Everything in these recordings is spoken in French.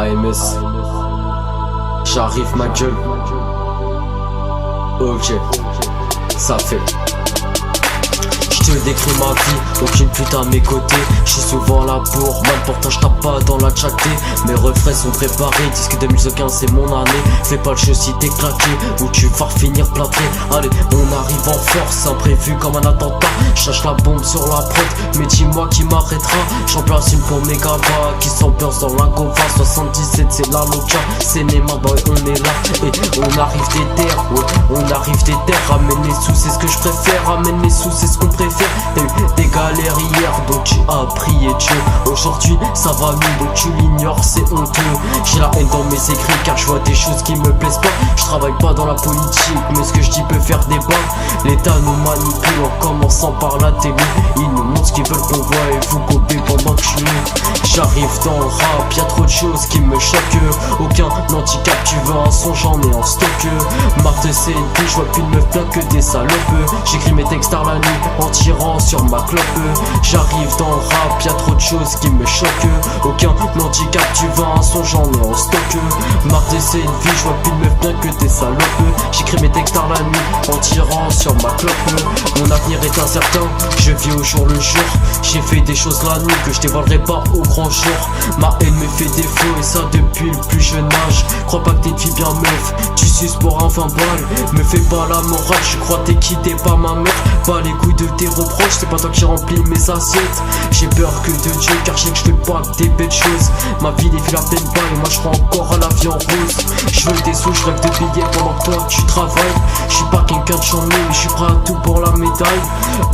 AMS, j'arrive ma gueule. Ok, ça fait. Je te décris ma vie, aucune pute à mes côtés. Je suis souvent la bourre, mal pourtant je tape pas dans la tchakté. Mes refrains sont préparés, disque 2015 c'est mon année. Fais pas le jeu si t'es claqué, ou tu vas finir plâtré. Allez, on arrive en force, imprévu comme un attentat. Cherche la bombe sur la prod, mais dis-moi qui m'arrêtera. J'en place une pour mes gavas, qui s'ambiance dans la Gova. 77 c'est la loca, c'est Neymar boy on est là. Et on arrive des terres, ouais, on arrive des terres. Ramène les sous c'est ce que je préfère, ramène les sous c'est ce qu'on préfère. T'as eu des galères hier, donc tu as prié Dieu. Aujourd'hui ça va mieux, donc tu l'ignores, c'est honteux. J'ai la haine dans mes écrits car je vois des choses qui me plaisent pas. Je travaille pas dans la politique, mais ce que je dis peut faire débat. L'État nous manipule en commençant par la télé. Ils nous montrent ce qu'ils veulent qu'on voit et vous copez pendant que je suis. J'arrive dans le rap, y'a trop de choses qui me choquent. Aucun handicap, tu veux un son, j'en ai en stock. Marre de CNP, je vois plus de meufs plein que des salopes. J'écris mes textes tard la nuit en tirant sur ma clope. J'arrive dans le rap, y'a trop de choses qui me choquent. Aucun handicap, tu veux un son, j'en ai en stock. Marre de CNP, je vois plus de meufs plein que des salopes. J'écris mes textes tard la nuit en tirant sur ma clope. Mon avenir est incertain, je vis au jour le jour. J'ai fait des choses la nuit que je dévoilerai pas au grand jour. Ma haine me fait défaut et ça depuis le plus jeune âge. Crois pas que t'es une fille bien meuf, tu suces pour un 20 balles. Me fais pas la morale, je crois t'es qui, t'es pas ma mère. Pas les couilles de tes reproches, c'est pas toi qui remplis mes assiettes. J'ai peur que de Dieu car je sais que je fais pas que des belles choses. Ma vie défile à pleine balle et moi je crois encore à la vie en rose. Je veux des sous, je rêve de billets pendant que toi tu travailles. Je suis pas quelqu'un de chambé mais je suis prêt à tout pour la médaille.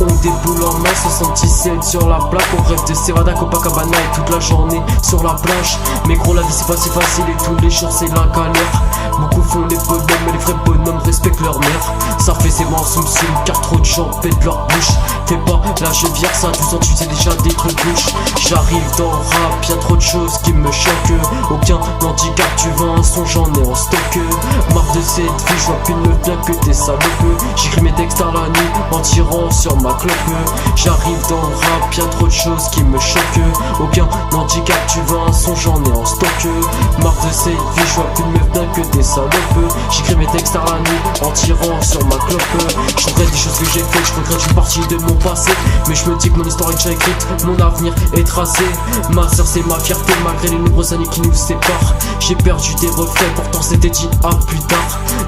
On déboule en main, 77 sur la plaque. On rêve de Servada, Copacabana et toute la journée sur la plage. Mais gros la vie c'est pas si facile et tous les jours c'est la galère. Beaucoup font les bonhommes mais les vrais bonhommes respectent leur mère. Ça fait ses mains soum soum car trop de gens pètent leur bouche. Fais pas la gevière, ça 12 ans tu sais déjà des trucs louches. J'arrive dans le rap, y'a trop de choses qui me choquent. Aucun handicap, tu veux un son, j'en ai en stock. Marre de cette vie, je vois plus de meufs bien que des salopes. J'écris mes textes à la nuit en tirant sur ma clope. J'arrive dans le rap, y'a trop de choses qui me choquent. Aucun handicap, tu veux un son, j'en ai en stock. Marre de cette vie, je vois plus de meufs bien que des salopes. J'écris mes textes à la nuit en tirant sur ma clope. Je regrette des choses que j'ai faites, je regrette une partie de mon passé. Mais je me dis que mon histoire est déjà écrite, mon avenir est tracé. Ma soeur c'est ma fierté malgré les nombreuses années qui nous séparent. J'ai perdu des reflets, pourtant c'était dit à plus tard.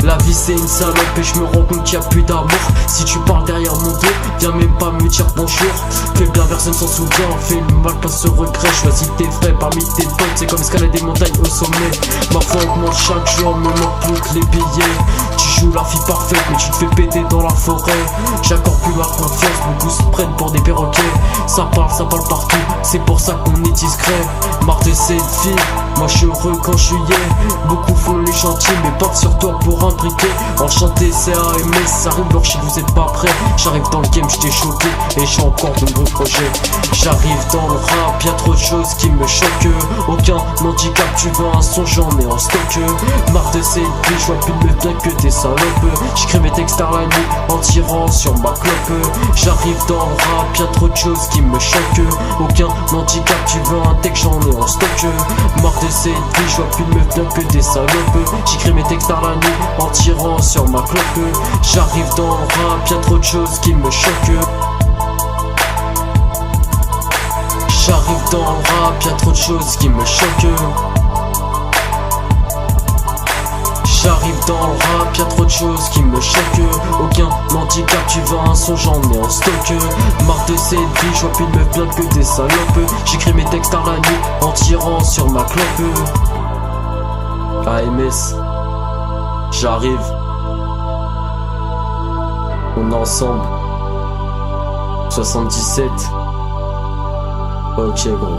La vie c'est une salope et je me rends compte qu'il y a plus d'amour. Si tu parles derrière mon dos, viens même pas me dire bonjour. Fais bien, personne s'en souvient, fais le mal pas ce regret. Choisis tes vrais parmi tes potes, c'est comme escalader des montagnes au sommet. Ma foi augmente chaque jour, me manque plus que les billets. Tu joues la fille parfaite mais tu te fais péter dans la forêt. J'accorde plus ma confiance, beaucoup se prennent pour des perroquets. Ça parle partout, c'est pour ça qu'on est discret. Marre de cette vie, moi je suis heureux quand je suis beaucoup font les chantiers mais portent sur toi pour un briquet. Enchanté c'est AMS, ça arrive alors si vous êtes pas prêts. J'arrive dans le game, j't'ai choqué et j'ai encore de nouveaux projets. J'arrive dans le rap, y'a trop de choses qui me choquent. Aucun handicap, tu veux un son, j'en ai en stock. Marre de cette vie, je vois plus de meufs bien que des salopes. J'écris mes textes à la nuit en tirant sur ma clope. J'arrive dans le rap, y'a trop de choses qui me choquent. Aucun handicap, tu veux un texte, j'en ai en stock. Marre de cette vie, je vois plus de meufs bien que des salopes. J'écris mes textes à la nuit en tirant sur ma clope. J'arrive dans le rap, y'a trop de choses qui me choquent. J'arrive dans le rap, y'a trop de choses qui me choquent. J'arrive dans le rap, y'a trop de choses qui me choquent. Aucun handicap, tu veux un son, j'en ai en stock. Marre de cette vie, je vois plus de meufs bien que des salopes. J'écris mes textes à la nuit en tirant sur ma clope. AMS, j'arrive. On est ensemble. 77. Ok gros.